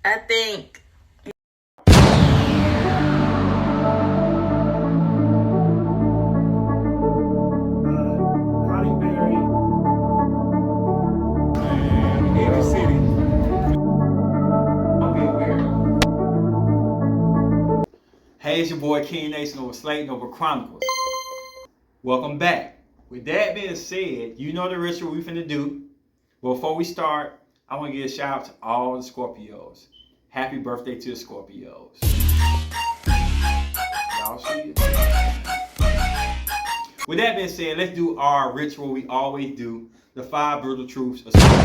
I think. Holly Berry, and Eddie City. Don't get weird. Hey, it's your boy King Nation over Slate over Chronicles. Welcome back. With that being said, you know the ritual we finna do. Before we start, I want to give a shout out to all the Scorpios. Happy birthday to the Scorpios. Y'all see it? With that being said, let's do our ritual we always do, the 5 brutal truths of Scorpio.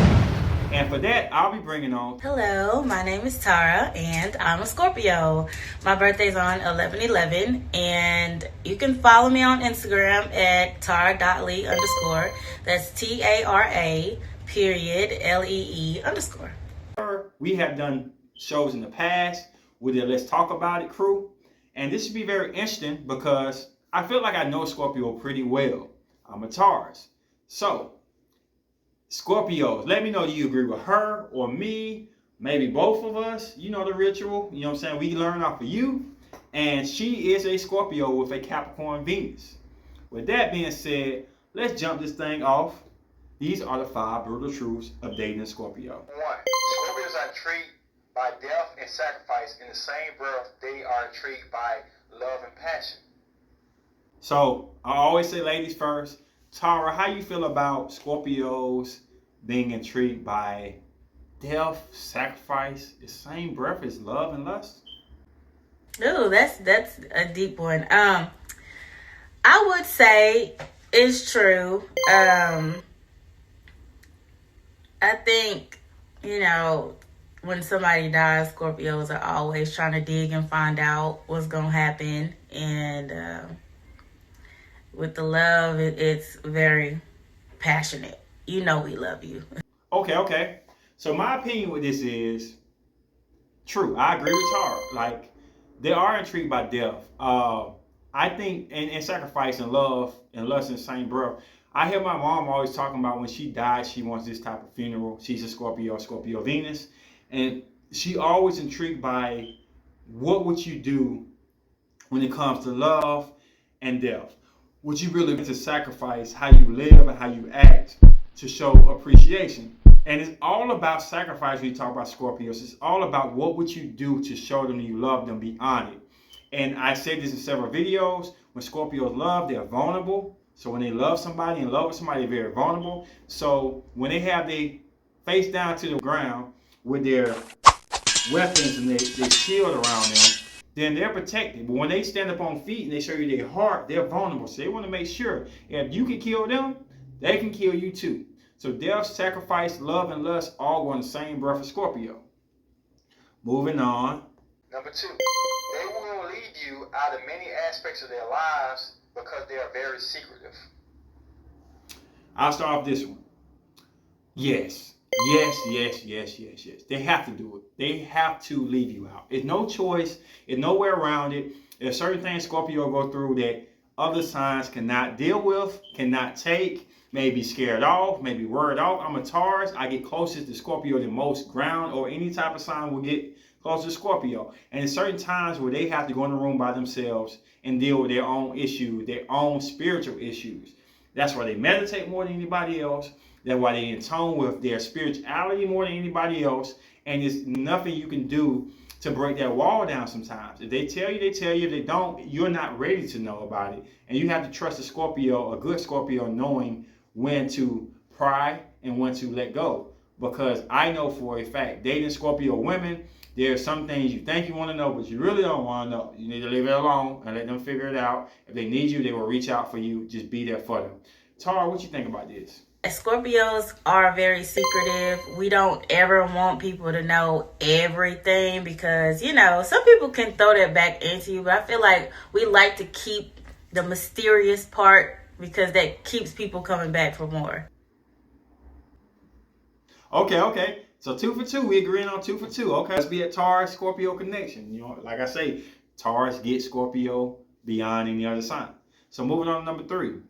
And for that, I'll be bringing on. Hello, my name is Tara, and I'm a Scorpio. My birthday's on 11/11, and you can follow me on Instagram at tara.lee_. That's TARA period LEE_. We have done shows in the past with the Let's Talk About It crew, and this should be very interesting because I feel like I know Scorpio pretty well. I'm a Taurus. So, Scorpios, let me know, do you agree with her or me? Maybe both of us. You know the ritual. You know what I'm saying? We learn off of you. And she is a Scorpio with a Capricorn Venus. With that being said, let's jump this thing off. These are the 5 brutal truths of dating a Scorpio. 1. Scorpios are intrigued by death and sacrifice. In the same breath, they are intrigued by love and passion. So, I always say ladies first. Tara, how you feel about Scorpios being intrigued by death, sacrifice, the same breath as love and lust? Ooh, that's a deep one. I would say it's true. I think, when somebody dies, Scorpios are always trying to dig and find out what's gonna happen, and with the love, it's very passionate. You know we love you. Okay. So my opinion with this is true. I agree with Tara. Like, they are intrigued by death. I think and sacrifice and love and lust in the same breath. I hear my mom always talking about when she dies, she wants this type of funeral. She's a Scorpio Venus. And she always intrigued by what would you do when it comes to love and death. Would you really to sacrifice how you live and how you act to show appreciation? And it's all about sacrifice when you talk about Scorpios. It's all about what would you do to show them you love them beyond it. And I said this in several videos. When Scorpios love, they're vulnerable. So when they love somebody and love with somebody, they're very vulnerable. So when they have their face down to the ground with their weapons and their shield around them, then they're protected. But when they stand up on feet and they show you their heart, they're vulnerable. So they want to make sure if you can kill them, they can kill you too. So death, sacrifice, love, and lust all go in the same breath of Scorpio. Moving on. Number 2. They will leave you out of many aspects of their lives because they are very secretive. I'll start off this one. Yes. They have to do it. They have to leave you out. It's no choice. It's no way around it. There's certain things Scorpio go through that other signs cannot deal with, cannot take, maybe scared off, maybe worried off. I'm a Taurus. I get closest to Scorpio than most ground or any type of sign will get close to Scorpio. And in certain times where they have to go in the room by themselves and deal with their own issues, their own spiritual issues. That's why they meditate more than anybody else. That's why they in tone with their spirituality more than anybody else. And there's nothing you can do to break that wall down sometimes. If they tell you, they tell you. If they don't, you're not ready to know about it. And you have to trust a Scorpio, a good Scorpio, knowing when to pry and when to let go. Because I know for a fact, dating Scorpio women, there are some things you think you want to know, but you really don't want to know. You need to leave it alone and let them figure it out. If they need you, they will reach out for you. Just be there for them. Tara, what you think about this? Scorpios are very secretive. We don't ever want people to know everything because, some people can throw that back into you, but I feel like we like to keep the mysterious part because that keeps people coming back for more. Okay. So 2 for 2. We agreeing on 2 for 2. Okay. Let's be a Taurus Scorpio connection. Like I say, Taurus get Scorpio beyond any other sign. So moving on to number 3.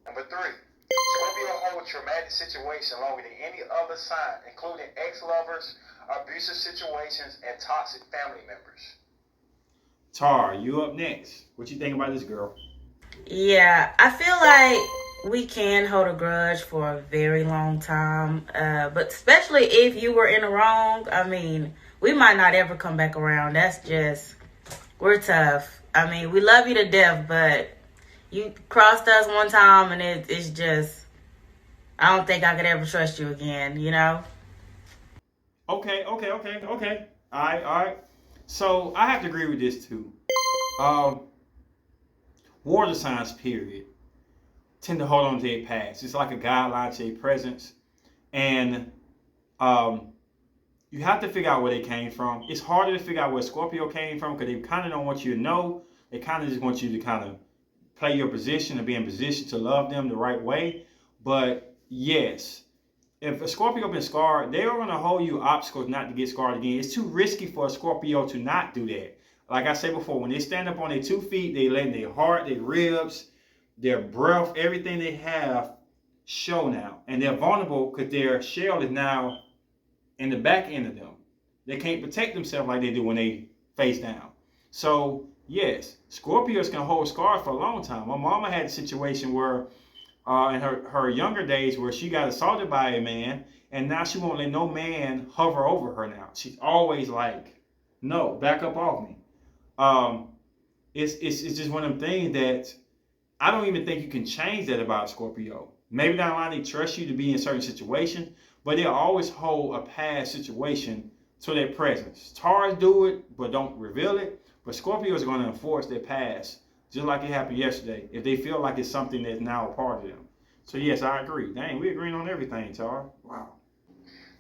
Number 3. Scorpio hold traumatic situation longer than any other sign, including ex-lovers abusive situations, and toxic family members. Tar, you up next. What you think about this girl? Yeah, I feel like we can hold a grudge for a very long time, but especially if you were in the wrong. I mean, we might not ever come back around. That's just, we're tough. I mean, we love you to death, but you crossed us one time, and it's just, I don't think I could ever trust you again, you know? Okay. All right. So I have to agree with this too. Um, Water signs, period, tend to hold on to their past. It's like a guideline to their presence. And you have to figure out where they came from. It's harder to figure out where Scorpio came from because they kind of don't want you to know. They kind of just want you to kind of play your position and be in position to love them the right way. But yes, if a Scorpio been scarred, they are going to hold you obstacles not to get scarred again. It's too risky for a Scorpio to not do that. Like I said before, when they stand up on their 2 feet, they let their heart, their ribs, their breath, everything they have show now. And they're vulnerable because their shell is now in the back end of them. They can't protect themselves like they do when they face down. So, yes, Scorpios can hold scars for a long time. My mama had a situation where in her younger days where she got assaulted by a man, and now she won't let no man hover over her now. She's always like, no, back up off me. It's just one of them things that I don't even think you can change that about a Scorpio. Maybe down the line they trust you to be in certain situations, but they'll always hold a past situation to their presence. Taurus do it, but don't reveal it. But Scorpios are going to enforce their past, just like it happened yesterday, if they feel like it's something that's now a part of them. So yes, I agree. Dang, we agreeing on everything, Tar. Wow.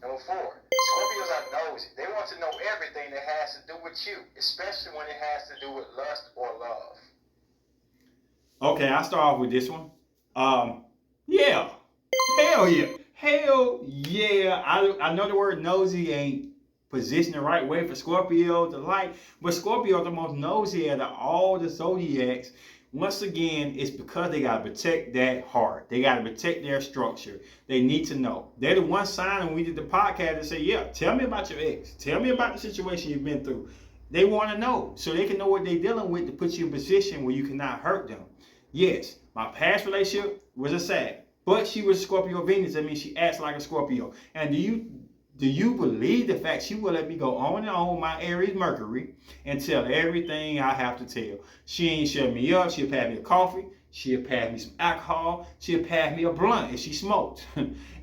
Number 4, Scorpios are nosy. They want to know everything that has to do with you, especially when it has to do with lust or love. Okay, I'll start off with this one. Yeah. Hell yeah. Hell yeah. I know the word nosy ain't positioned the right way for Scorpio to like, but Scorpio is the most nosy out of all the zodiacs. Once again, it's because they got to protect that heart. They got to protect their structure. They need to know. They're the one sign when we did the podcast that say, yeah, tell me about your ex. Tell me about the situation you've been through. They want to know so they can know what they're dealing with to put you in a position where you cannot hurt them. Yes, my past relationship was a sad, but she was Scorpio Venus. That means she acts like a Scorpio. And do you believe the fact she will let me go on and on my Aries Mercury and tell everything I have to tell? She ain't shut me up. She'll pass me a coffee. She'll pass me some alcohol. She'll pass me a blunt if she smoked.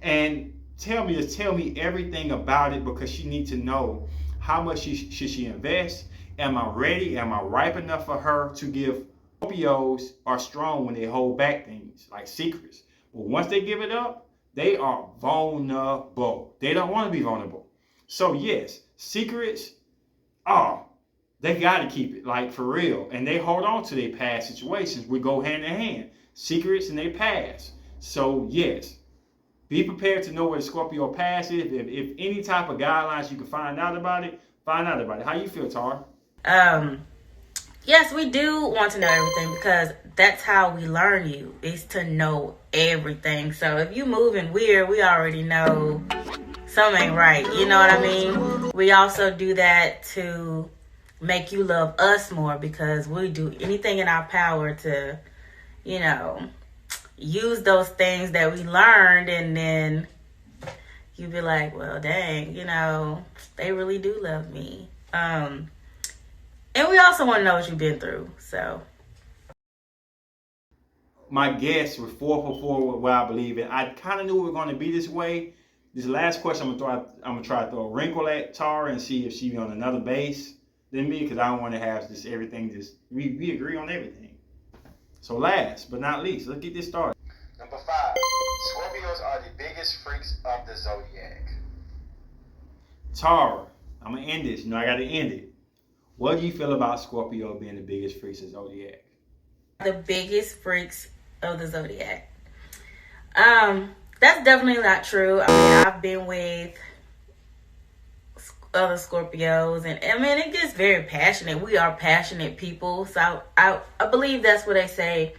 And tell me everything about it because she needs to know how much should she invest. Am I ready? Am I ripe enough for her to give? Scorpios are strong when they hold back things like secrets. But once they give it up, they are vulnerable. They don't want to be vulnerable. So yes, secrets, they got to keep it, like for real. And they hold on to their past situations. We go hand in hand. Secrets and their past. So yes, be prepared to know what a Scorpio past is. If any type of guidelines you can find out about it, find out about it. How you feel, Tar? Yes, we do want to know everything because that's how we learn you, is to know everything. So if you moving weird, we already know something ain't right. You know what I mean? We also do that to make you love us more because we do anything in our power to, use those things that we learned, and then you be like, well, dang, they really do love me. And we also want to know what you've been through. So, my guess was 4 for 4 with what I believe in. I kind of knew we were going to be this way. This last question, I'm gonna try to throw a wrinkle at Tara and see if she's on another base than me, because I don't want to have just everything we agree on everything. So last but not least, let's get this started. Number 5, Scorpios are the biggest freaks of the zodiac. Tara, I'm gonna end this. I got to end it. What do you feel about Scorpio being the biggest freaks of Zodiac? The biggest freaks of the Zodiac. That's definitely not true. I mean, I've been with other Scorpios, and I mean, it gets very passionate. We are passionate people, so I believe that's what they say.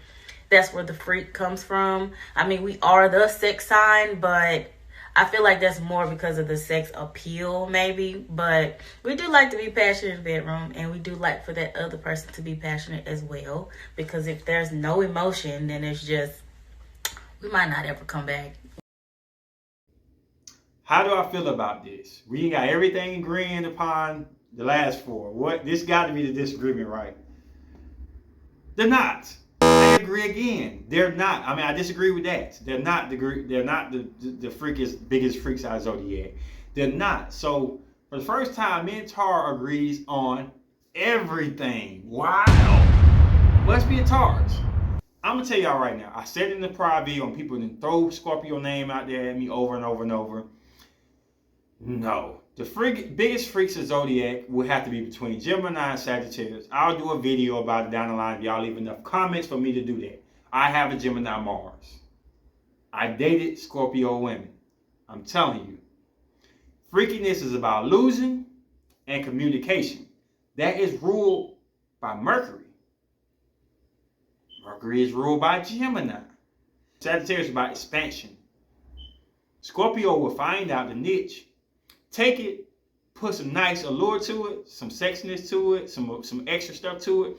That's where the freak comes from. I mean, we are the sex sign, but I feel like that's more because of the sex appeal, maybe. But we do like to be passionate in the bedroom, and we do like for that other person to be passionate as well. Because if there's no emotion, then it's just, we might not ever come back. How do I feel about this? We got everything agreeing upon the last four. What? This got to be the disagreement, right? They're not. I agree again. They're not. I mean, I disagree with that. They're not the freakiest, biggest freaks out of Zodiac. They're not. So for the first time, me and Tar agrees on everything. Wow. Must be a Tars. I'm gonna tell y'all right now. I said in the prior video, and people didn't throw Scorpio name out there at me over and over and over. No. The biggest freaks of Zodiac would have to be between Gemini and Sagittarius. I'll do a video about it down the line if y'all leave enough comments for me to do that. I have a Gemini Mars. I dated Scorpio women. I'm telling you. Freakiness is about losing and communication. That is ruled by Mercury. Mercury is ruled by Gemini. Sagittarius is about expansion. Scorpio will find out the niche, take it, put some nice allure to it, some sexiness to it, some extra stuff to it,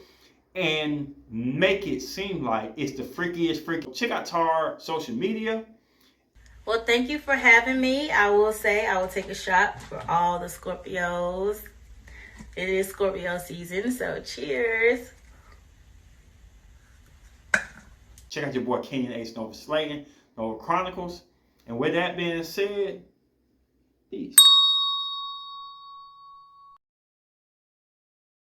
and make it seem like it's the freakiest freak. Check out Tar social media. Well, thank you for having me. I will say I will take a shot for all the Scorpios. It is Scorpio season, so cheers. Check out your boy Kenyon Ace Nova Slayton, Nova Chronicles. And with that being said, peace.